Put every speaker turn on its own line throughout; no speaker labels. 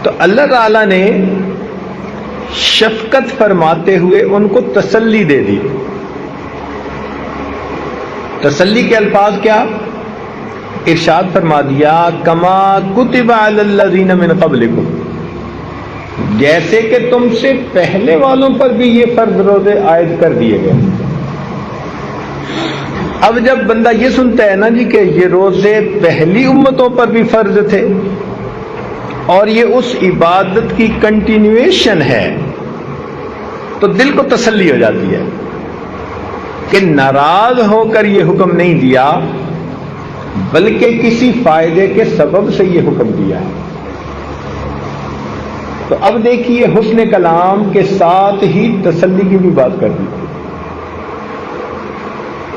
تو اللہ تعالی نے شفقت فرماتے ہوئے ان کو تسلی دے دی. تسلی کے الفاظ کیا؟ ارشاد فرما دیا کما کتب علی الذین من قبلکم، جیسے کہ تم سے پہلے والوں پر بھی یہ فرض روزے عائد کر دیے گئے. اب جب بندہ یہ سنتا ہے نا جی کہ یہ روزے پہلی امتوں پر بھی فرض تھے اور یہ اس عبادت کی کنٹینیویشن ہے، تو دل کو تسلی ہو جاتی ہے کہ ناراض ہو کر یہ حکم نہیں دیا بلکہ کسی فائدے کے سبب سے یہ حکم دیا ہے. تو اب دیکھیے حسن کلام کے ساتھ ہی تسلی کی بھی بات کر دی.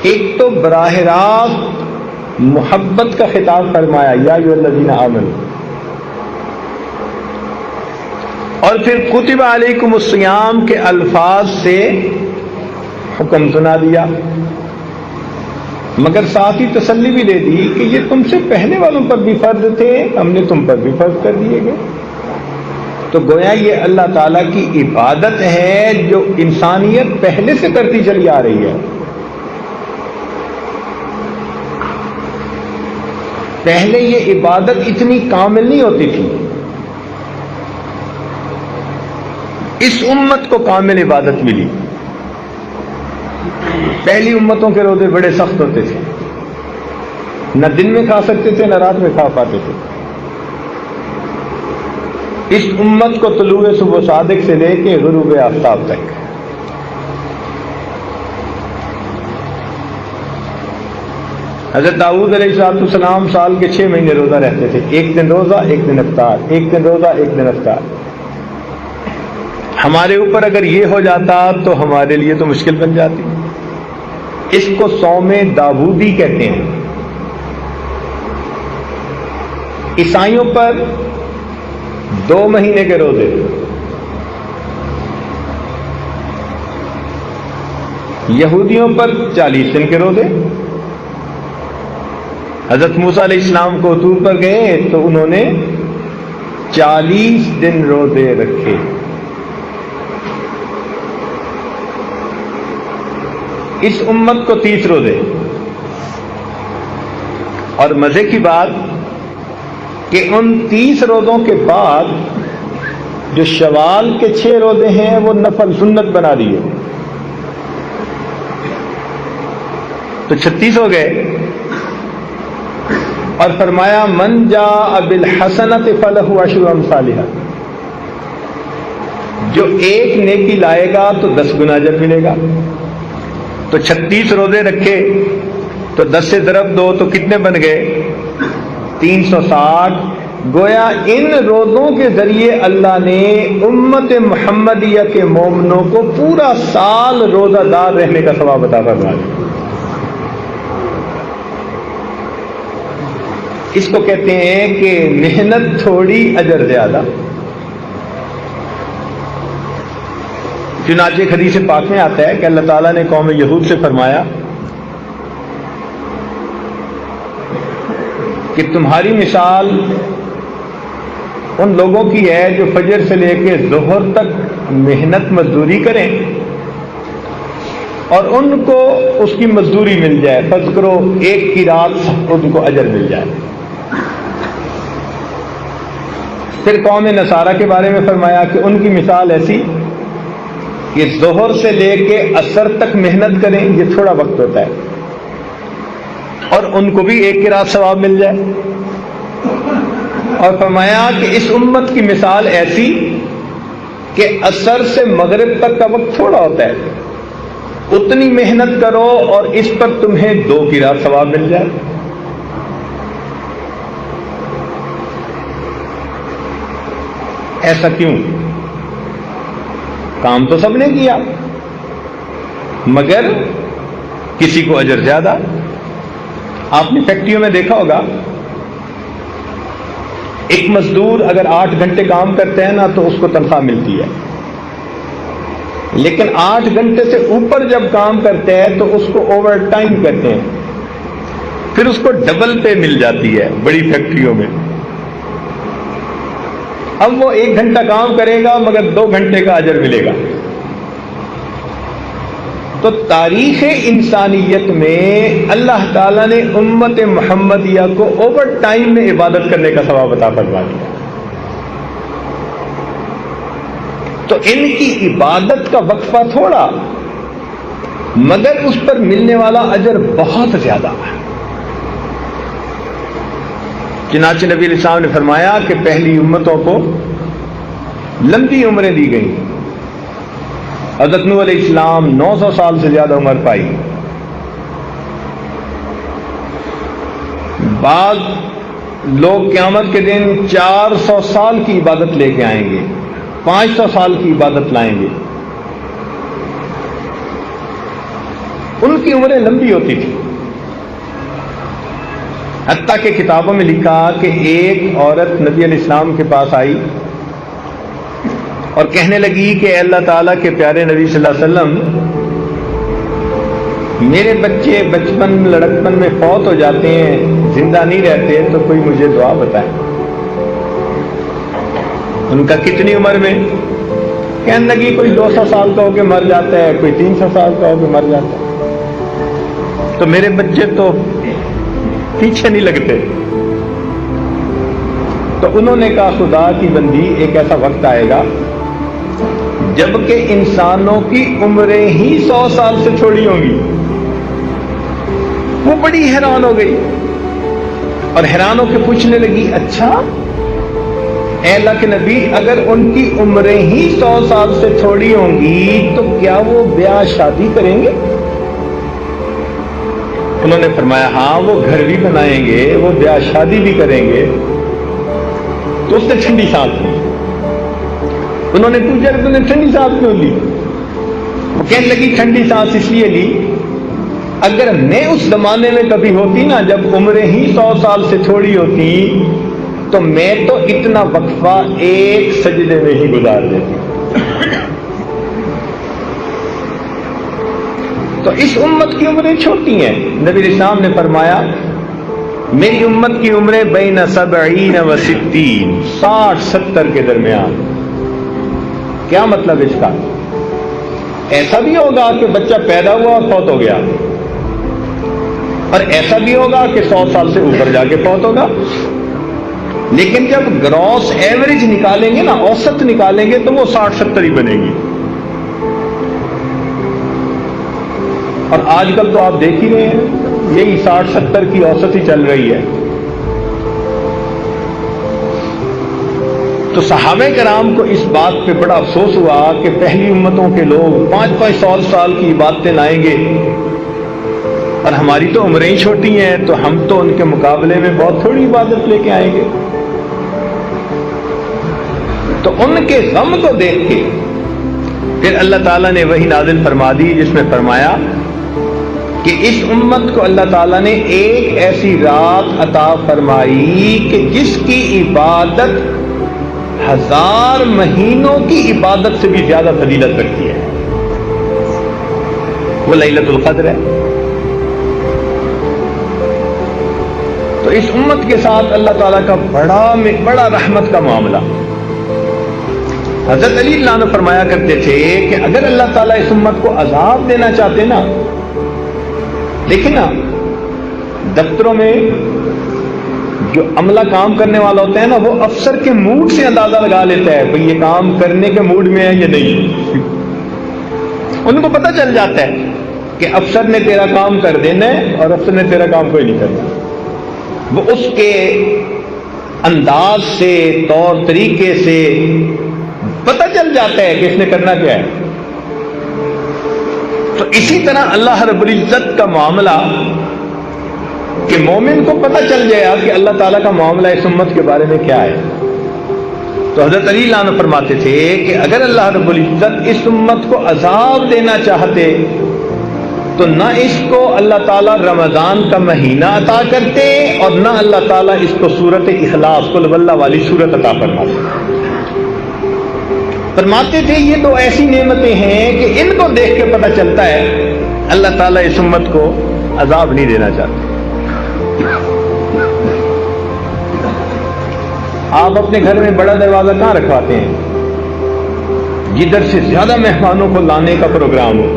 ایک تو براہ راست محبت کا خطاب فرمایا یا ایھا الذین آمنوا، اور پھر کتب علیکم الصیام کے الفاظ سے حکم سنا دیا، مگر ساتھ ہی تسلی بھی دے دی کہ یہ تم سے پہلے والوں پر بھی فرض تھے، ہم نے تم پر بھی فرض کر دیے گئے. تو گویا یہ اللہ تعالیٰ کی عبادت ہے جو انسانیت پہلے سے کرتی چلی آ رہی ہے. پہلے یہ عبادت اتنی کامل نہیں ہوتی تھی، اس امت کو کامل عبادت ملی. پہلی امتوں کے روزے بڑے سخت ہوتے تھے، نہ دن میں کھا سکتے تھے نہ رات میں کھا پاتے تھے. اس امت کو طلوع صبح صادق سے لے کے غروب آفتاب تک حضرت داؤد علیہ السلام سال کے 6 مہینے روزہ رہتے تھے، ایک دن روزہ ایک دن افطار، ایک دن روزہ ایک دن افطار. ہمارے اوپر اگر یہ ہو جاتا تو ہمارے لیے تو مشکل بن جاتی. اس کو صوم داودی کہتے ہیں. عیسائیوں پر 2 مہینے کے روزے، یہودیوں پر 40 دن کے روزے. حضرت موسیٰ علیہ السلام کو طور پر گئے تو انہوں نے 40 دن روزے رکھے. اس امت کو 30 روزے. اور مزے کی بات کہ ان 30 روزوں کے بعد جو شوال کے 6 روزے ہیں وہ نفل سنت بنا دیے، تو 36 ہو گئے. اور فرمایا من جاء بالحسنۃ فلہ عشر امثالھا، جو ایک نیکی لائے گا تو 10 گنا اجر ملے گا. تو 36 روزے رکھے تو 10 سے ضرب دو تو کتنے بن گئے؟ 360. گویا ان روزوں کے ذریعے اللہ نے امت محمدیہ کے مومنوں کو پورا سال روزہ دار رہنے کا ثواب عطا فرمایا. اس کو کہتے ہیں کہ محنت تھوڑی اجر زیادہ. چنانچہ حدیث پاک میں آتا ہے کہ اللہ تعالیٰ نے قوم یہود سے فرمایا کہ تمہاری مثال ان لوگوں کی ہے جو فجر سے لے کے ظہر تک محنت مزدوری کریں اور ان کو اس کی مزدوری مل جائے. فرض کرو ایک کی رات ان کو اجر مل جائے. پھر قوم نصارہ کے بارے میں فرمایا کہ ان کی مثال ایسی کہ ظہر سے لے کے عصر تک محنت کریں، یہ تھوڑا وقت ہوتا ہے، اور ان کو بھی ایک کی رات ثواب مل جائے. اور فرمایا کہ اس امت کی مثال ایسی کہ عصر سے مغرب تک کا وقت تھوڑا ہوتا ہے، اتنی محنت کرو اور اس پر تمہیں 2 کی رات ثواب مل جائے. ایسا کیوں؟ کام تو سب نے کیا مگر کسی کو اجر زیادہ. آپ نے فیکٹریوں میں دیکھا ہوگا ایک مزدور اگر 8 گھنٹے کام کرتے ہیں نا تو اس کو تنخواہ ملتی ہے، لیکن 8 گھنٹے سے اوپر جب کام کرتے ہیں تو اس کو اوور ٹائم کہتے ہیں، پھر اس کو ڈبل پے مل جاتی ہے بڑی فیکٹریوں میں. اب وہ 1 گھنٹہ کام کرے گا مگر 2 گھنٹے کا اجر ملے گا۔ تو تاریخ انسانیت میں اللہ تعالیٰ نے امت محمدیہ کو اوور ٹائم میں عبادت کرنے کا ثواب عطا فرما دیا۔ تو ان کی عبادت کا وقفہ تھوڑا مگر اس پر ملنے والا اجر بہت زیادہ ہے۔ چنانچہ نبی علیہ السلام نے فرمایا کہ پہلی امتوں کو لمبی عمریں دی گئیں۔ حضرت نوح علیہ السلام 900 سال سے زیادہ عمر پائی۔ بعض لوگ قیامت کے دن 400 سال کی عبادت لے کے آئیں گے، 500 سال کی عبادت لائیں گے۔ ان کی عمریں لمبی ہوتی تھی، حتیٰ کہ کتابوں میں لکھا کہ ایک عورت نبی علیہ السلام کے پاس آئی اور کہنے لگی کہ اے اللہ تعالیٰ کے پیارے نبی صلی اللہ علیہ وسلم، میرے بچے بچپن لڑکپن میں فوت ہو جاتے ہیں، زندہ نہیں رہتے، تو کوئی مجھے دعا بتائے۔ ان کا کتنی عمر میں؟ کہنے لگی کوئی 200 سال کا ہو کے مر جاتا ہے، کوئی 300 سال کا ہو کے مر جاتا ہے، تو میرے بچے تو پیچھے نہیں لگتے۔ تو انہوں نے کہا خدا کی بندی، ایک ایسا وقت آئے گا جبکہ انسانوں کی عمریں ہی 100 سال سے چھوڑی ہوں گی۔ وہ بڑی حیران ہو گئی اور حیران ہو کے پوچھنے لگی، اچھا اے اللہ کے نبی، اگر ان کی عمریں ہی 100 سال سے چھوڑی ہوں گی تو کیا وہ بیاہ شادی کریں گے؟ انہوں نے فرمایا ہاں، وہ گھر بھی بنائیں گے، وہ بیاہ شادی بھی کریں گے۔ تو اس نے ٹھنڈی سانس لی۔ انہوں نے پوچھا کہ تم نے ٹھنڈی سانس کیوں لی؟ وہ کہنے لگی ٹھنڈی سانس اس لیے لی، اگر میں اس زمانے میں کبھی ہوتی نا جب عمریں ہی 100 سال سے چھوڑی ہوتی تو میں تو اتنا وقفہ ایک سجدے میں ہی گزار دیتی۔ تو اس امت کی عمریں چھوٹی ہیں۔ نبی علیہ السلام نے فرمایا میری امت کی عمریں بین 70 و 60، 60-70 کے درمیان۔ کیا مطلب اس کا؟ ایسا بھی ہوگا کہ بچہ پیدا ہوا اور فوت ہو گیا، اور ایسا بھی ہوگا کہ 100 سال سے اوپر جا کے فوت ہوگا، لیکن جب گراس ایوریج نکالیں گے نا، اوسط نکالیں گے، تو وہ 60-70 ہی بنے گی۔ اور آج کل تو آپ دیکھ ہی رہے ہیں یہی 60-70 کی اوسط ہی چل رہی ہے۔ تو صحابہ کرام کو اس بات پہ بڑا افسوس ہوا کہ پہلی امتوں کے لوگ 5-5 سال کی عبادتیں لائیں گے اور ہماری تو عمریں ہی چھوٹی ہیں، تو ہم تو ان کے مقابلے میں بہت تھوڑی عبادت لے کے آئیں گے۔ تو ان کے غم کو دیکھ کے پھر اللہ تعالیٰ نے وحی نازل فرما دی جس میں فرمایا کہ اس امت کو اللہ تعالیٰ نے ایک ایسی رات عطا فرمائی کہ جس کی عبادت 1000 مہینوں کی عبادت سے بھی زیادہ فضیلت رکھتی ہے، وہ لیلۃ القدر ہے۔ تو اس امت کے ساتھ اللہ تعالیٰ کا بڑا رحمت کا معاملہ۔ حضرت علی اللہ عنہ فرمایا کرتے تھے کہ اگر اللہ تعالیٰ اس امت کو عذاب دینا چاہتے نا، دیکھیں نا دفتروں میں جو عملہ کام کرنے والا ہوتا ہے نا، وہ افسر کے موڈ سے اندازہ لگا لیتا ہے بھئی یہ کام کرنے کے موڈ میں ہے یا نہیں۔ ان کو پتہ چل جاتا ہے کہ افسر نے تیرا کام کر دینا ہے اور افسر نے تیرا کام کوئی نہیں کرنا۔ وہ اس کے انداز سے، طور طریقے سے پتہ چل جاتا ہے کہ اس نے کرنا کیا ہے۔ تو اسی طرح اللہ رب العزت کا معاملہ کہ مومن کو پتہ چل جائے کہ اللہ تعالیٰ کا معاملہ اس امت کے بارے میں کیا ہے۔ تو حضرت علی اللہ عنہ فرماتے تھے کہ اگر اللہ رب العزت اس امت کو عذاب دینا چاہتے تو نہ اس کو اللہ تعالیٰ رمضان کا مہینہ عطا کرتے اور نہ اللہ تعالیٰ اس کو سورت اخلاص قل واللہ والی سورت عطا فرماتے۔ فرماتے تھے یہ دو ایسی نعمتیں ہیں کہ ان کو دیکھ کے پتہ چلتا ہے اللہ تعالیٰ اس امت کو عذاب نہیں دینا چاہتے۔ آپ اپنے گھر میں بڑا دروازہ کہاں رکھواتے ہیں؟ جدھر سے زیادہ مہمانوں کو لانے کا پروگرام ہو.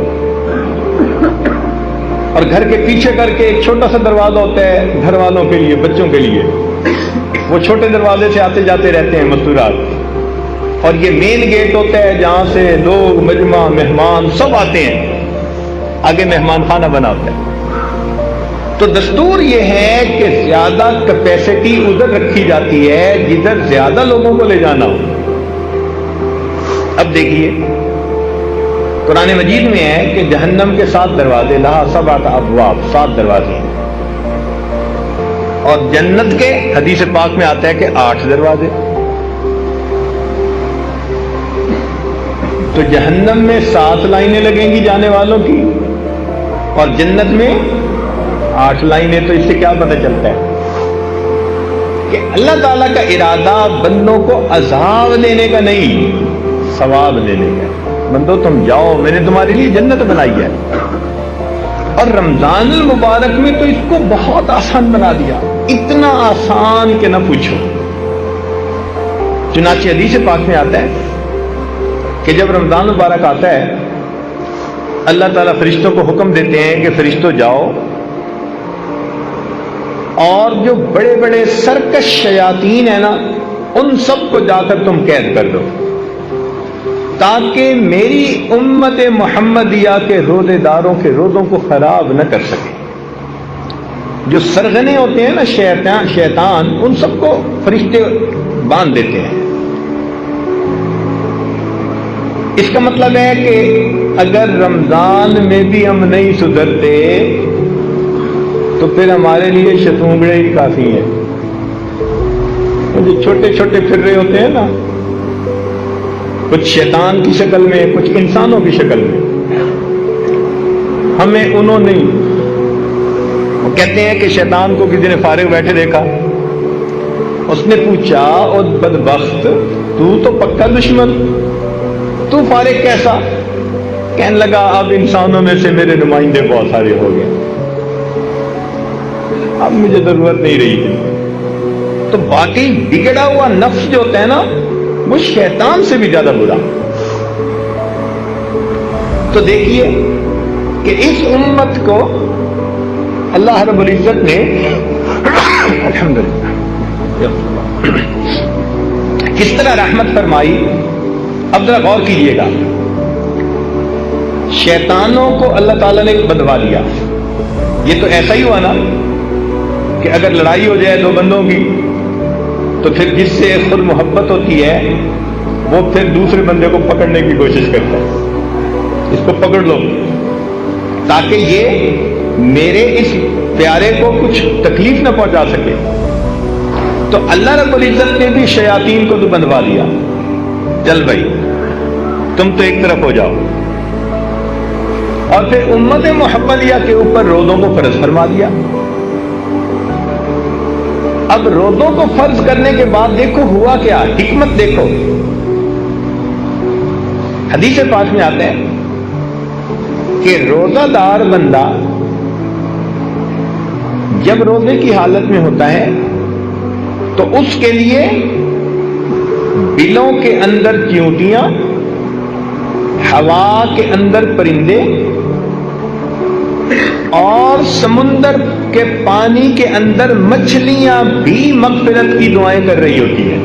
اور گھر کے پیچھے کر کے ایک چھوٹا سا دروازہ ہوتا ہے گھر والوں کے لیے، بچوں کے لیے. وہ چھوٹے دروازے سے آتے جاتے رہتے ہیں مستورات. اور یہ مین گیٹ ہوتا ہے جہاں سے لوگ، مجمع، مہمان سب آتے ہیں. آگے مہمان خانہ بنا ہوتا ہے. تو دستور یہ ہے کہ زیادہ کیپیسٹی ادھر رکھی جاتی ہے جدھر زیادہ لوگوں کو لے جانا ہو. اب دیکھیے قرآن مجید میں ہے کہ جہنم کے 7 دروازے، لہا 7 ابواب، 7 دروازے ہیں. اور جنت کے حدیث پاک میں آتا ہے کہ 8 دروازے. تو جہنم میں 7 لائنیں لگیں گی جانے والوں کی، اور جنت میں 8 لائنیں. تو اس سے کیا پتہ چلتا ہے کہ اللہ تعالیٰ کا ارادہ بندوں کو عذاب دینے کا نہیں، ثواب دینے کا. بندو تم جاؤ، میں نے تمہارے لیے جنت بنائی ہے. اور رمضان المبارک میں تو اس کو بہت آسان بنا دیا، اتنا آسان کہ نہ پوچھو. چنانچہ حدیث پاک میں آتا ہے کہ جب رمضان مبارک آتا ہے اللہ تعالیٰ فرشتوں کو حکم دیتے ہیں کہ فرشتوں جاؤ اور جو بڑے بڑے سرکش شیاطین ہیں نا ان سب کو جا کر تم قید کر دو، تاکہ میری امت محمدیہ کے روزے داروں کے روزوں کو خراب نہ کر سکے. جو سرغنے ہوتے ہیں نا شیطان ان سب کو فرشتے باندھ دیتے ہیں. اس کا مطلب ہے کہ اگر رمضان میں بھی ہم نہیں سدھرتے تو پھر ہمارے لیے شتونگڑے ہی کافی ہیں. جو چھوٹے چھوٹے پھر رہے ہوتے ہیں نا، کچھ شیطان کی شکل میں، کچھ انسانوں کی شکل میں، ہمیں انہوں نہیں. وہ کہتے ہیں کہ شیطان کو کسی نے فارغ بیٹھے دیکھا، اس نے پوچھا او بدبخت تو پکا دشمن، تو فارغ کیسا؟ کہنے لگا اب انسانوں میں سے میرے نمائندے بہت سارے ہو گئے، اب مجھے ضرورت نہیں رہی. تو باقی بگڑا ہوا نفس جو ہوتا ہے نا وہ شیطان سے بھی زیادہ برا. تو دیکھیے کہ اس امت کو اللہ رب العزت نے الحمدللہ کس طرح رحمت فرمائی. اب ذرا غور کیجیے گا، شیطانوں کو اللہ تعالیٰ نے بدوا دیا. یہ تو ایسا ہی ہوا نا کہ اگر لڑائی ہو جائے 2 بندوں کی تو پھر جس سے خود محبت ہوتی ہے وہ پھر دوسرے بندے کو پکڑنے کی کوشش کرتا ہے، اس کو پکڑ لو تاکہ یہ میرے اس پیارے کو کچھ تکلیف نہ پہنچا سکے. تو اللہ رب العزت نے بھی شیاطین کو تو بندوا دیا، چل بھائی تم تو ایک طرف ہو جاؤ. اور پھر امت محمدیہ کے اوپر روزوں کو فرض فرما دیا. اب روزوں کو فرض کرنے کے بعد دیکھو ہوا کیا، حکمت دیکھو. حدیث پاک میں آتا ہے کہ روزہ دار بندہ جب روزے کی حالت میں ہوتا ہے تو اس کے لیے بلوں کے اندر چیونٹیاں، ہوا کے اندر پرندے اور سمندر کے پانی کے اندر مچھلیاں بھی مغفرت کی دعائیں کر رہی ہوتی ہیں.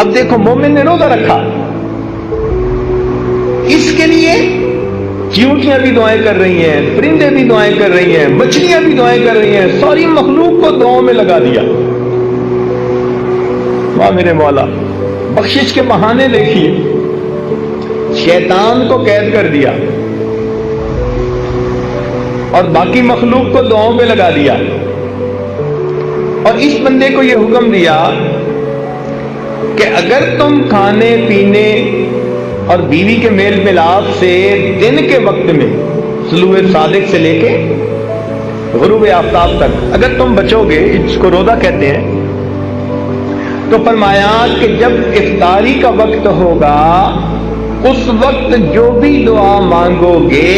اب دیکھو مومن نے روزہ رکھا، اس کے لیے چیونٹیاں بھی دعائیں کر رہی ہیں، پرندے بھی دعائیں کر رہی ہیں، مچھلیاں بھی دعائیں کر رہی ہیں، ساری مخلوق کو دعاؤں میں لگا دیا. واہ میرے مولا، بخشش کے بہانے دیکھیے شیطان کو قید کر دیا اور باقی مخلوق کو دعاؤں پہ لگا دیا. اور اس بندے کو یہ حکم دیا کہ اگر تم کھانے پینے اور بیوی کے میل ملاپ سے دن کے وقت میں طلوع صادق سے لے کے غروب آفتاب تک اگر تم بچو گے، اس کو روزہ کہتے ہیں، تو فرمایا کہ جب افطاری کا وقت ہوگا اس وقت جو بھی دعا مانگو گے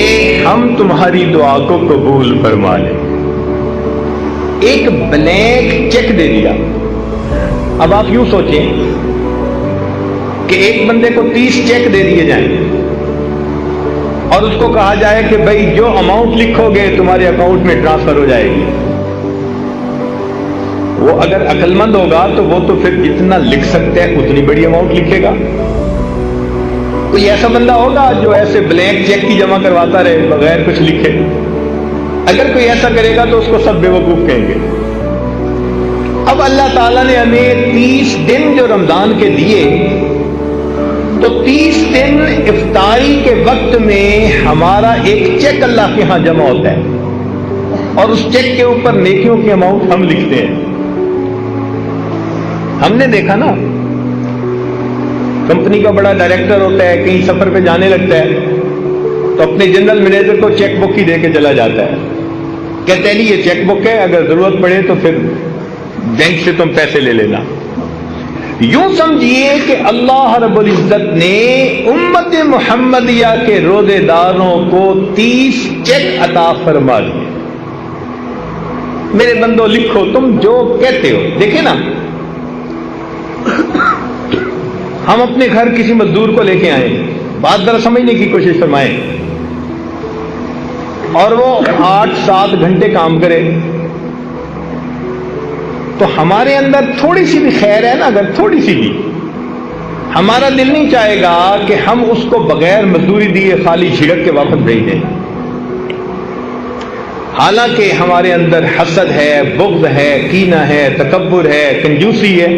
ہم تمہاری دعا کو قبول فرما لیں. ایک بلینک چیک دے دیا. اب آپ یوں سوچیں کہ ایک بندے کو 30 چیک دے دیے جائیں اور اس کو کہا جائے کہ بھائی جو اماؤنٹ لکھو گے تمہارے اکاؤنٹ میں ٹرانسفر ہو جائے گی. وہ اگر عقل مند ہوگا تو وہ تو پھر جتنا لکھ سکتا ہے اتنی بڑی اماؤنٹ لکھے گا. کوئی ایسا بندہ ہوگا جو ایسے بلینک چیک کی جمع کرواتا رہے بغیر کچھ لکھے؟ اگر کوئی ایسا کرے گا تو اس کو سب بے وقوف کہیں گے. اب اللہ تعالیٰ نے ہمیں 30 دن جو رمضان کے دیے تو 30 دن افطاری کے وقت میں ہمارا ایک چیک اللہ کے ہاں جمع ہوتا ہے اور اس چیک کے اوپر نیکیوں کی اماؤنٹ ہم لکھتے ہیں. ہم نے دیکھا نا کمپنی کا بڑا ڈائریکٹر ہوتا ہے کہیں سفر پہ جانے لگتا ہے تو اپنے جنرل مینیجر کو چیک بک ہی دے کے چلا جاتا ہے. کہتے ہیں یہ چیک بک ہے اگر ضرورت پڑے تو پھر بینک سے تم پیسے لے لینا. یوں سمجھیے کہ اللہ رب العزت نے امت محمدیہ کے روزے داروں کو 30 چیک عطا فرما دیے. میرے بندو لکھو تم جو کہتے ہو. دیکھیں نا ہم اپنے گھر کسی مزدور کو لے کے آئیں, بات ذرا سمجھنے کی کوشش فرمائیں, اور وہ 8-7 گھنٹے کام کرے تو ہمارے اندر تھوڑی سی بھی خیر ہے نا, اگر تھوڑی سی بھی, ہمارا دل نہیں چاہے گا کہ ہم اس کو بغیر مزدوری دیے خالی جھڑک کے واپس بھیج دیں. حالانکہ ہمارے اندر حسد ہے, بغض ہے, کینہ ہے, تکبر ہے, کنجوسی ہے,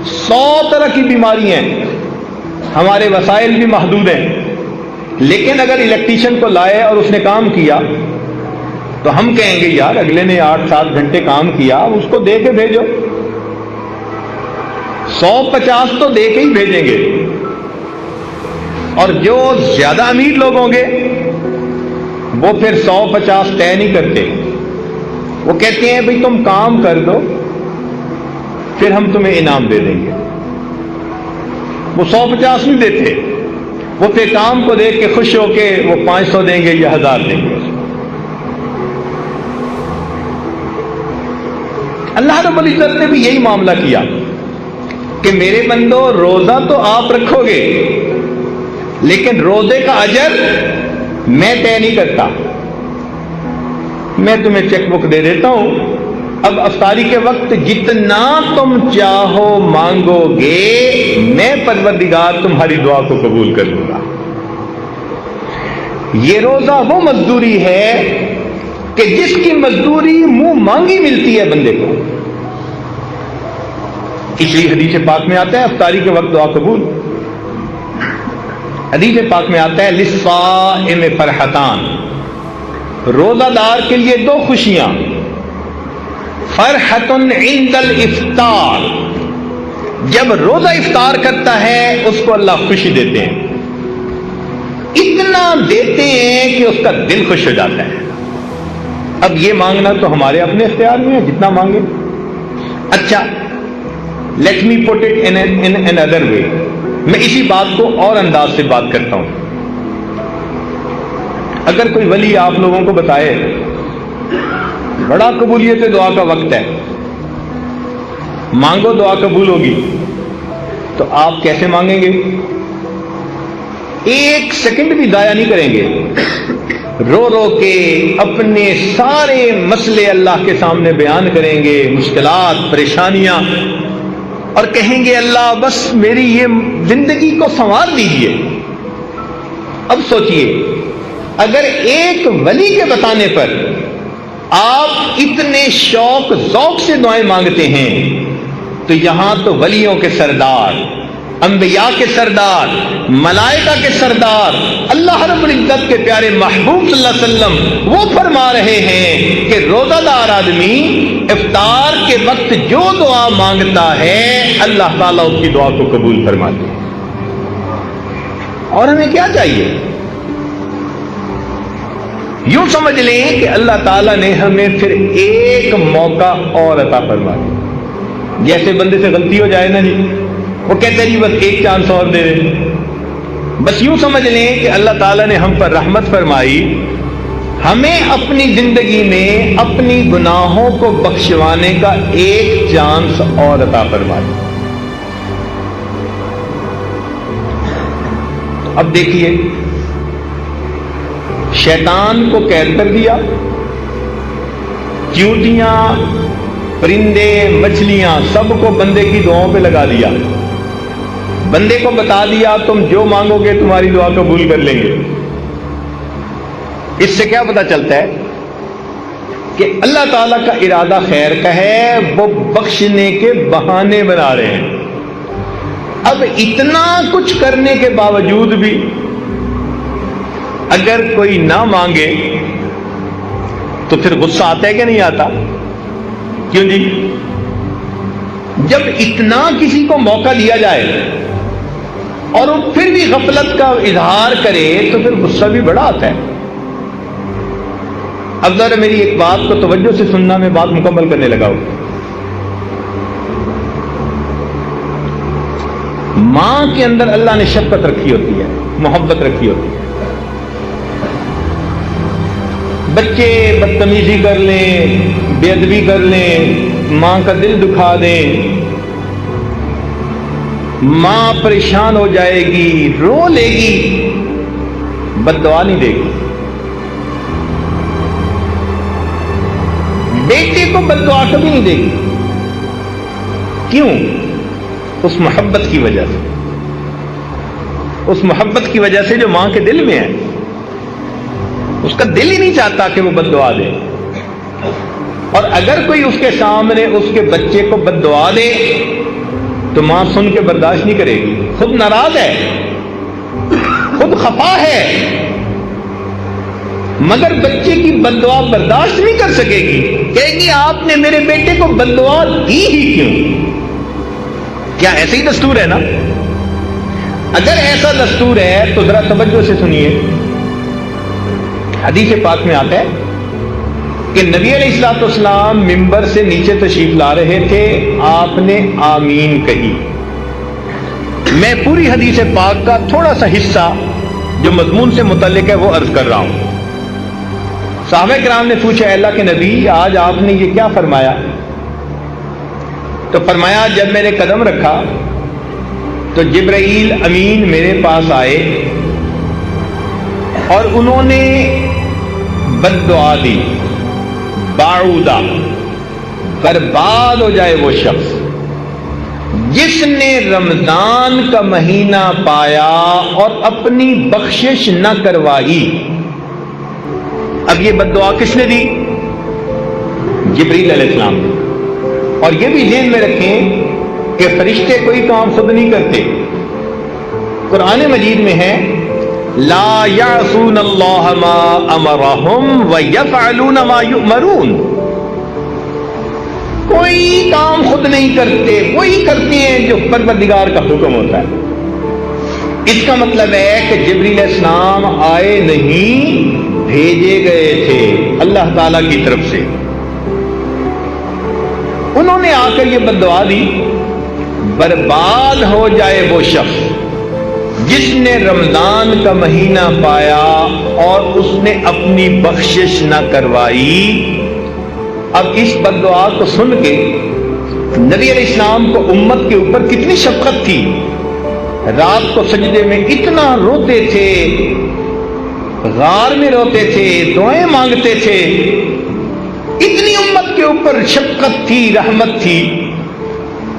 100 طرح کی بیماری ہیں. ہمارے وسائل بھی محدود ہیں. لیکن اگر الیکٹریشین کو لائے اور اس نے کام کیا تو ہم کہیں گے یار اگلے نے 8-7 گھنٹے کام کیا, اس کو دے کے بھیجو. 150 تو دے کے ہی بھیجیں گے. اور جو زیادہ امیر لوگ ہوں گے وہ پھر 150 طے نہیں کرتے. وہ کہتے ہیں بھئی تم کام کر دو پھر ہم تمہیں انعام دے دیں گے. وہ 150 نہیں دیتے, وہ پھر کام کو دیکھ کے خوش ہو کے وہ 500 دیں گے یا 1000 دیں گے. اللہ رب العزت نے بھی یہی معاملہ کیا کہ میرے بندو روزہ تو آپ رکھو گے لیکن روزے کا اجر میں طے نہیں کرتا, میں تمہیں چیک بک دے دیتا ہوں. اب افطاری کے وقت جتنا تم چاہو مانگو گے میں پروردگار تمہاری دعا کو قبول کر لوں گا. یہ روزہ وہ مزدوری ہے کہ جس کی مزدوری منہ مانگی ملتی ہے بندے کو. اس لیے حدیث پاک میں آتا ہے افطاری کے وقت دعا قبول. حدیث پاک میں آتا ہے للصائم فرحتان, روزہ دار کے لیے 2 خوشیاں. فرحت عند الافطار, جب روزہ افطار کرتا ہے اس کو اللہ خوشی دیتے ہیں, اتنا دیتے ہیں کہ اس کا دل خوش ہو جاتا ہے. اب یہ مانگنا تو ہمارے اپنے اختیار میں ہے جتنا مانگے. اچھا let me put it in an other way, میں اسی بات کو اور انداز سے بات کرتا ہوں. اگر کوئی ولی آپ لوگوں کو بتائے بڑا قبولیت دعا کا وقت ہے, مانگو دعا قبول ہوگی, تو آپ کیسے مانگیں گے؟ 1 سیکنڈ بھی ضائع نہیں کریں گے, رو رو کے اپنے سارے مسئلے اللہ کے سامنے بیان کریں گے, مشکلات, پریشانیاں, اور کہیں گے اللہ بس میری یہ زندگی کو سنوار دیجیے. اب سوچئے اگر ایک ولی کے بتانے پر آپ اتنے شوق ذوق سے دعائیں مانگتے ہیں تو یہاں تو ولیوں کے سردار, انبیاء کے سردار, ملائکہ کے سردار, اللہ رب العزت کے پیارے محبوب صلی اللہ علیہ وسلم وہ فرما رہے ہیں کہ روزہ دار آدمی افطار کے وقت جو دعا مانگتا ہے اللہ تعالیٰ اس کی دعا کو قبول فرماتے ہیں. اور ہمیں کیا چاہیے؟ یوں سمجھ لیں کہ اللہ تعالیٰ نے ہمیں پھر ایک موقع اور عطا فرما دیا. جیسے بندے سے غلطی ہو جائے نا جی, وہ کہتے ہیں جی بس ایک چانس اور دے دیں. بس یوں سمجھ لیں کہ اللہ تعالیٰ نے ہم پر رحمت فرمائی ہمیں اپنی زندگی میں اپنی گناہوں کو بخشوانے کا ایک چانس اور عطا فرمائے. اب دیکھیے، شیطان کو قید کر دیا، چیونٹیاں، پرندے، مچھلیاں سب کو بندے کی دعاؤں پہ لگا دیا، بندے کو بتا دیا تم جو مانگو گے تمہاری دعا قبول کر لیں گے. اس سے کیا پتہ چلتا ہے کہ اللہ تعالیٰ کا ارادہ خیر کا ہے، وہ بخشنے کے بہانے بنا رہے ہیں. اب اتنا کچھ کرنے کے باوجود بھی اگر کوئی نہ مانگے تو پھر غصہ آتا ہے کہ نہیں آتا؟ کیوں جی؟ جب اتنا کسی کو موقع دیا جائے اور وہ پھر بھی غفلت کا اظہار کرے تو پھر غصہ بھی بڑا آتا ہے. اب ذرا میری ایک بات کو توجہ سے سننا، میں بات مکمل کرنے لگا ہوں. ماں کے اندر اللہ نے شفقت رکھی ہوتی ہے، محبت رکھی ہوتی ہے. بچے بدتمیزی کر لیں، بے ادبی کر لیں، ماں کا دل دکھا دیں، ماں پریشان ہو جائے گی، رو لے گی، بد دعا نہیں دے گی. بیٹے کو بد دعا کبھی نہیں دے گی. کیوں؟ اس محبت کی وجہ سے، اس محبت کی وجہ سے جو ماں کے دل میں ہے. اس کا دل ہی نہیں چاہتا کہ وہ بد دعا دے. اور اگر کوئی اس کے سامنے اس کے بچے کو بد دعا دے تو ماں سن کے برداشت نہیں کرے گی، خود ناراض ہے، خود خفا ہے، مگر بچے کی بد دعا برداشت نہیں کر سکے گی. کہے گی آپ نے میرے بیٹے کو بد دعا دی ہی کیوں؟ کیا ایسے ہی دستور ہے نا؟ اگر ایسا دستور ہے تو ذرا توجہ سے سنیے. حدیث پاک میں آتا ہے کہ نبی علیہ الصلوۃ والسلام ممبر سے نیچے تشریف لا رہے تھے، آپ نے آمین کہی. میں پوری حدیث پاک کا تھوڑا سا حصہ جو مضمون سے متعلق ہے وہ عرض کر رہا ہوں. صحابہ کرام نے پوچھا اے اللہ کے نبی آج آپ نے یہ کیا فرمایا؟ تو فرمایا جب میں نے قدم رکھا تو جبرائیل امین میرے پاس آئے اور انہوں نے بد دعا دی، باعودہ، برباد ہو جائے وہ شخص جس نے رمضان کا مہینہ پایا اور اپنی بخشش نہ کروائی. اب یہ بد دعا کس نے دی؟ جبریل علیہ السلام نے. اور یہ بھی ذہن میں رکھیں کہ فرشتے کوئی کام خود نہیں کرتے. قرآن مجید میں ہے لا یعصون اللہ ما امرہم ویفعلون ما یؤمرون. کوئی کام خود نہیں کرتے، وہی کرتے ہیں جو پروردگار کا حکم ہوتا ہے. اس کا مطلب ہے کہ جبریل علیہ السلام آئے نہیں، بھیجے گئے تھے اللہ تعالی کی طرف سے. انہوں نے آ کر یہ بد دعا دی، برباد ہو جائے وہ شخص جس نے رمضان کا مہینہ پایا اور اس نے اپنی بخشش نہ کروائی. اب اس بد دعا کو سن کے نبی علیہ السلام کو امت کے اوپر کتنی شفقت تھی. رات کو سجدے میں اتنا روتے تھے، غار میں روتے تھے، دعائیں مانگتے تھے، اتنی امت کے اوپر شفقت تھی، رحمت تھی.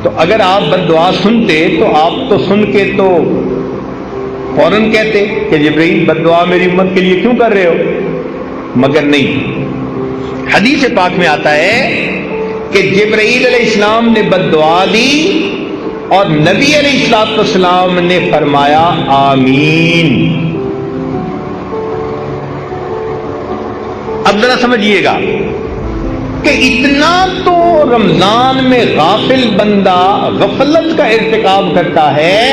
تو اگر آپ بد دعا سنتے تو آپ تو سن کے تو فوراً کہتے کہ جبرائیل بد دعا میری امت کے لیے کیوں کر رہے ہو؟ مگر نہیں. حدیث پاک میں آتا ہے کہ جبرائیل علیہ السلام نے بد دعا دی اور نبی علیہ السلام نے فرمایا آمین. اب ذرا سمجھیے گا کہ اتنا تو رمضان میں غافل بندہ غفلت کا ارتکاب کرتا ہے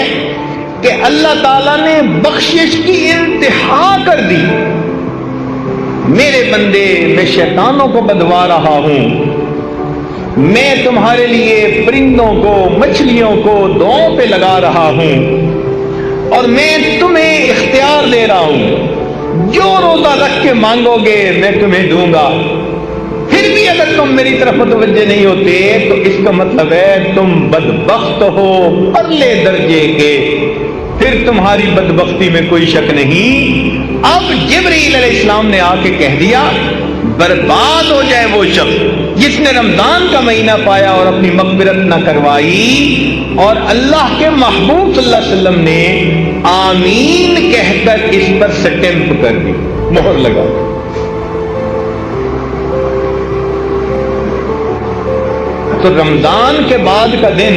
کہ اللہ تعالیٰ نے بخشش کی انتہا کر دی. میرے بندے میں شیطانوں کو بدوا رہا ہوں، میں تمہارے لیے پرندوں کو مچھلیوں کو دعاؤں پہ لگا رہا ہوں اور میں تمہیں اختیار دے رہا ہوں، جو روزہ رکھ کے مانگو گے میں تمہیں دوں گا. پھر بھی اگر تم میری طرف متوجہ نہیں ہوتے تو اس کا مطلب ہے تم بدبخت ہو پرلے درجے کے. پھر تمہاری بدبختی میں کوئی شک نہیں. اب جبرائیل علیہ السلام نے آ کے کہہ دیا برباد ہو جائے وہ شخص جس نے رمضان کا مہینہ پایا اور اپنی مغفرت نہ کروائی. اور اللہ کے محبوب صلی اللہ علیہ وسلم نے آمین کہہ کر اس پر سٹیمپ کر دی, مہر لگا. تو رمضان کے بعد کا دن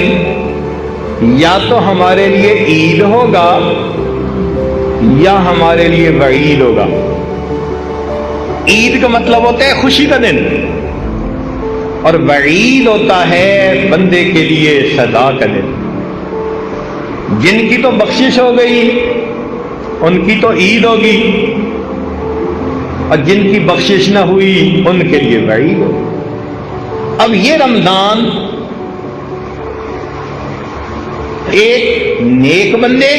یا تو ہمارے لیے عید ہوگا یا ہمارے لیے وعید ہوگا. عید کا مطلب ہوتا ہے خوشی کا دن, اور وعید ہوتا ہے بندے کے لیے سزا کا دن. جن کی تو بخشش ہو گئی ان کی تو عید ہوگی, اور جن کی بخشش نہ ہوئی ان کے لیے وعید ہوگی. اب یہ رمضان ایک نیک بندے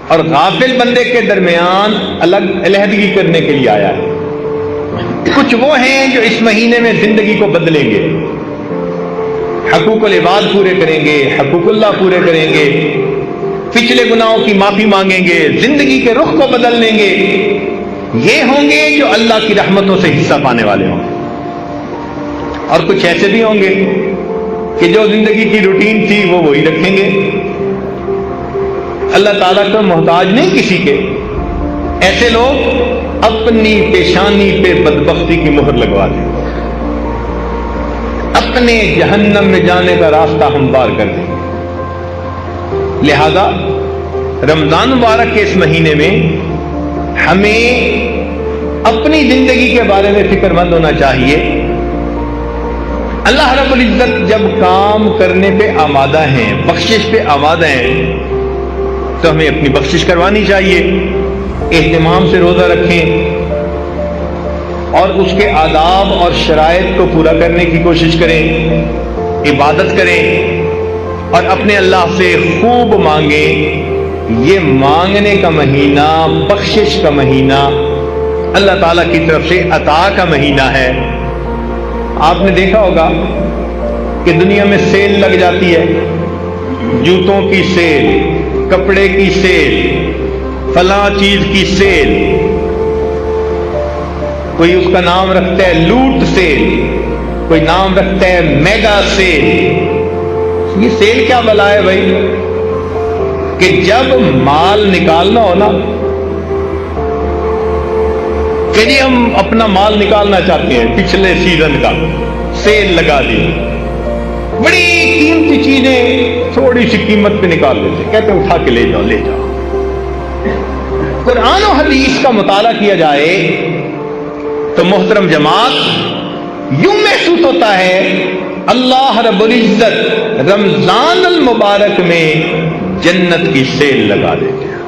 اور غافل بندے کے درمیان الگ علیحدگی کرنے کے لیے آیا ہے. کچھ وہ ہیں جو اس مہینے میں زندگی کو بدلیں گے, حقوق العباد پورے کریں گے, حقوق اللہ پورے کریں گے, پچھلے گناہوں کی معافی مانگیں گے, زندگی کے رخ کو بدل لیں گے. یہ ہوں گے جو اللہ کی رحمتوں سے حصہ پانے والے ہوں گے. اور کچھ ایسے بھی ہوں گے کہ جو زندگی کی روٹین تھی وہ وہی رکھیں گے, اللہ تعالیٰ کا محتاج نہیں کسی کے. ایسے لوگ اپنی پیشانی پہ بدبختی کی مہر لگوا دیں, اپنے جہنم میں جانے کا راستہ ہموار کر دیں. لہذا رمضان مبارک کے اس مہینے میں ہمیں اپنی زندگی کے بارے میں فکر مند ہونا چاہیے. اللہ رب العزت جب کام کرنے پہ آمادہ ہیں, بخشش پہ آمادہ ہیں, تو ہمیں اپنی بخشش کروانی چاہیے. اہتمام سے روزہ رکھیں اور اس کے آداب اور شرائط کو پورا کرنے کی کوشش کریں, عبادت کریں اور اپنے اللہ سے خوب مانگیں. یہ مانگنے کا مہینہ, بخشش کا مہینہ, اللہ تعالیٰ کی طرف سے عطا کا مہینہ ہے. آپ نے دیکھا ہوگا کہ دنیا میں سیل لگ جاتی ہے, جوتوں کی سیل, کپڑے کی سیل, فلاں چیز کی سیل. کوئی اس کا نام رکھتا ہے لوٹ سیل, کوئی نام رکھتا ہے میگا سیل. یہ سیل کیا بلا ہے بھائی کہ جب مال نکالنا ہو نا, کہ جی ہم اپنا مال نکالنا چاہتے ہیں پچھلے سیزن کا, سیل لگا دی, بڑی قیمتی چیزیں تھوڑی سی قیمت پہ نکال دیتے, کہتے ہیں اٹھا کے لے جاؤ لے جاؤ. قرآن و حدیث کا مطالعہ کیا جائے تو محترم جماعت یوں محسوس ہوتا ہے اللہ رب العزت رمضان المبارک میں جنت کی سیل لگا دیتے ہیں.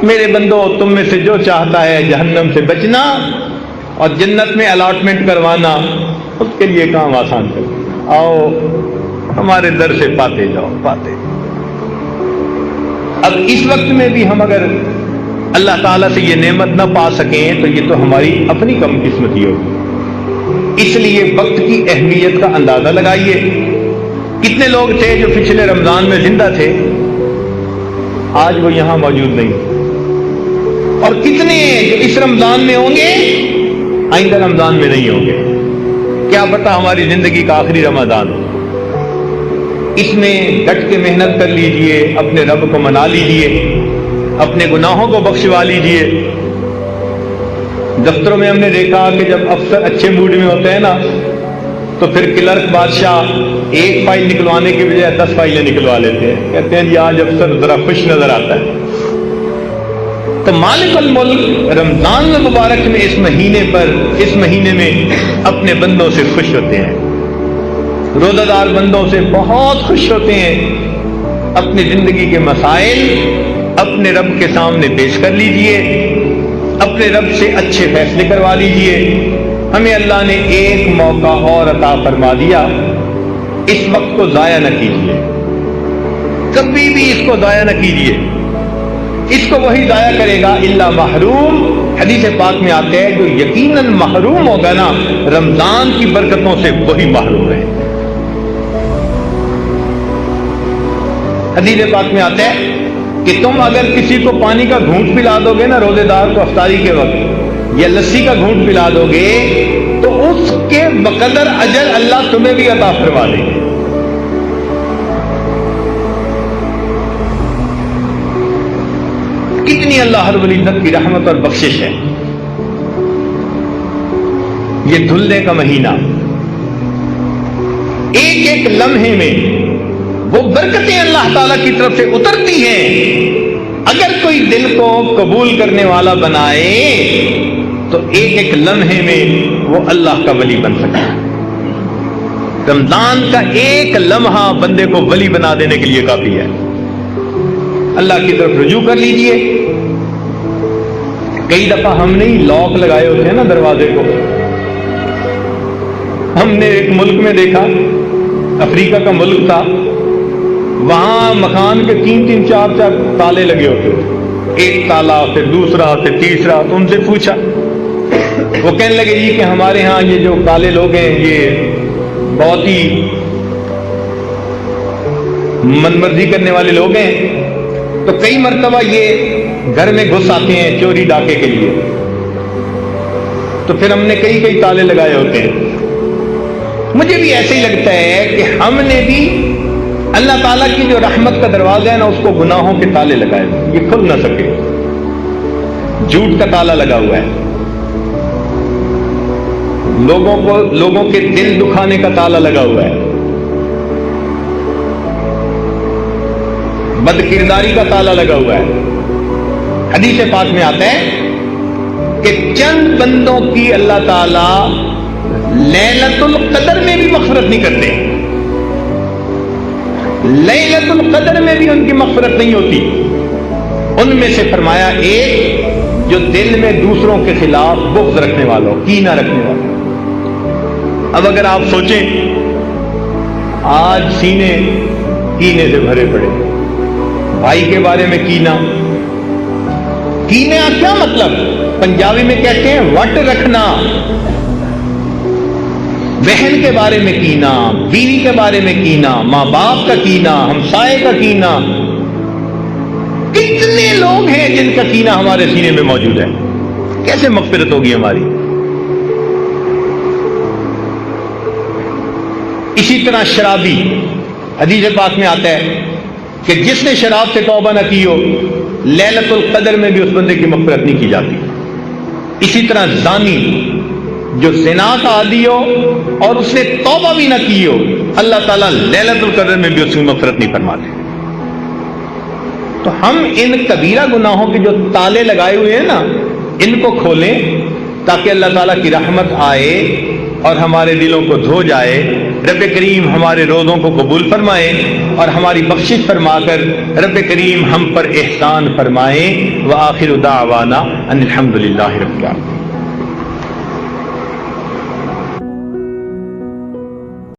میرے بندو, تم میں سے جو چاہتا ہے جہنم سے بچنا اور جنت میں الاٹمنٹ کروانا, اس کے لیے کام آسان کر آؤ ہمارے در سے پاتے جاؤ پاتے. اب اس وقت میں بھی ہم اگر اللہ تعالیٰ سے یہ نعمت نہ پا سکیں تو یہ تو ہماری اپنی کم قسمتی ہوگی. اس لیے وقت کی اہمیت کا اندازہ لگائیے. کتنے لوگ تھے جو پچھلے رمضان میں زندہ تھے, آج وہ یہاں موجود نہیں, اور کتنے جو اس رمضان میں ہوں گے آئندہ رمضان میں نہیں ہوں گے. کیا پتہ ہماری زندگی کا آخری رمضان ہو. اس میں ڈٹ کے محنت کر لیجئے, اپنے رب کو منا لیجئے, اپنے گناہوں کو بخشوا لیجئے. دفتروں میں ہم نے دیکھا کہ جب افسر اچھے موڈ میں ہوتے ہیں نا تو پھر کلرک بادشاہ ایک فائل نکلوانے کے بجائے 10 فائلیں نکلوا لیتے ہیں, کہتے ہیں جی آج افسر ذرا خوش نظر آتا ہے. تو مالک الملک رمضان المبارک میں اس مہینے میں اپنے بندوں سے خوش ہوتے ہیں, روزہ دار بندوں سے بہت خوش ہوتے ہیں. اپنی زندگی کے مسائل اپنے رب کے سامنے پیش کر لیجئے, اپنے رب سے اچھے فیصلے کروا لیجئے. ہمیں اللہ نے ایک موقع اور عطا فرما دیا, اس وقت کو ضائع نہ کیجیے, کبھی بھی اس کو ضائع نہ کیجیے. اس کو وہی ضائع کرے گا الا محروم. حدیث پاک میں آتا ہے جو یقیناً محروم ہوگا نا رمضان کی برکتوں سے وہی محروم رہے. حدیث پاک میں آتا ہے کہ تم اگر کسی کو پانی کا گھونٹ پلا دو گے نا روزے دار کو افطاری کے وقت یا لسی کا گھونٹ پلا دو گے تو اس کے بقدر اجر اللہ تمہیں بھی عطا فرما دے گے. کتنی اللہ رب العزت کی رحمت اور بخشش ہے. یہ دھلنے کا مہینہ ایک ایک لمحے میں وہ برکتیں اللہ تعالی کی طرف سے اترتی ہیں. اگر کوئی دل کو قبول کرنے والا بنائے تو ایک ایک لمحے میں وہ اللہ کا ولی بن سکتا ہے. رمضان کا ایک لمحہ بندے کو ولی بنا دینے کے لیے کافی ہے. اللہ کی طرف رجوع کر لیجئے. کئی دفعہ ہم نے لاک لگائے ہوتے ہیں نا دروازے کو. ہم نے ایک ملک میں دیکھا, افریقہ کا ملک تھا, وہاں مکان کے 3 4 تالے لگے ہوتے تھے. ایک تالا پھر دوسرا پھر تیسرا. تو ان سے پوچھا, وہ کہنے لگے جی کہ ہمارے ہاں یہ جو کالے لوگ ہیں یہ بہت ہی من مرضی کرنے والے لوگ ہیں. تو کئی مرتبہ یہ گھر میں گھس آتے ہیں چوری ڈاکے کے لیے. تو پھر ہم نے کئی تالے لگائے ہوتے ہیں. مجھے بھی ایسے ہی لگتا ہے کہ ہم نے بھی اللہ تعالیٰ کی جو رحمت کا دروازہ ہے نا اس کو گناہوں کے تالے لگائے, یہ کھل نہ سکے. جھوٹ کا تالا لگا ہوا ہے, لوگوں کے دل دکھانے کا تالا لگا ہوا ہے, بد کرداری کا تالا لگا ہوا ہے. حدیث پاک میں آتا ہے کہ چند بندوں کی اللہ تعالی لیلۃ القدر میں بھی مغفرت نہیں کرتے. لیلۃ القدر میں بھی ان کی مغفرت نہیں ہوتی. ان میں سے فرمایا ایک جو دل میں دوسروں کے خلاف بغض رکھنے والوں, کینہ رکھنے والوں. اب اگر آپ سوچیں آج سینے کینے سے بھرے پڑے, بھائی کے بارے میں کینہ. کینے کا کیا مطلب؟ پنجابی میں کہتے ہیں وٹ رکھنا. بہن کے بارے میں کینہ, بیوی کے بارے میں کینہ, ماں باپ کا کینہ, ہمسائے کا کینہ. کتنے لوگ ہیں جن کا کینہ ہمارے سینے میں موجود ہے. کیسے مغفرت ہوگی ہماری؟ اسی طرح شرابی, حدیث پاک میں آتا ہے کہ جس نے شراب سے توبہ نہ کی ہو لیلۃ القدر میں بھی اس بندے کی مغفرت نہیں کی جاتی. اسی طرح زانی جو زنا کا عادی ہو اور اس نے توبہ بھی نہ کی ہو اللہ تعالیٰ لیلۃ القدر میں بھی اس کی مغفرت نہیں فرماتے. تو ہم ان کبیرہ گناہوں کے جو تالے لگائے ہوئے ہیں نا ان کو کھولیں تاکہ اللہ تعالیٰ کی رحمت آئے اور ہمارے دلوں کو دھو جائے. رب کریم ہمارے روزوں کو قبول فرمائے اور ہماری بخشش فرما کر رب کریم ہم پر احسان فرمائے. وآخر دعوانا ان الحمد للہ رب العالمین.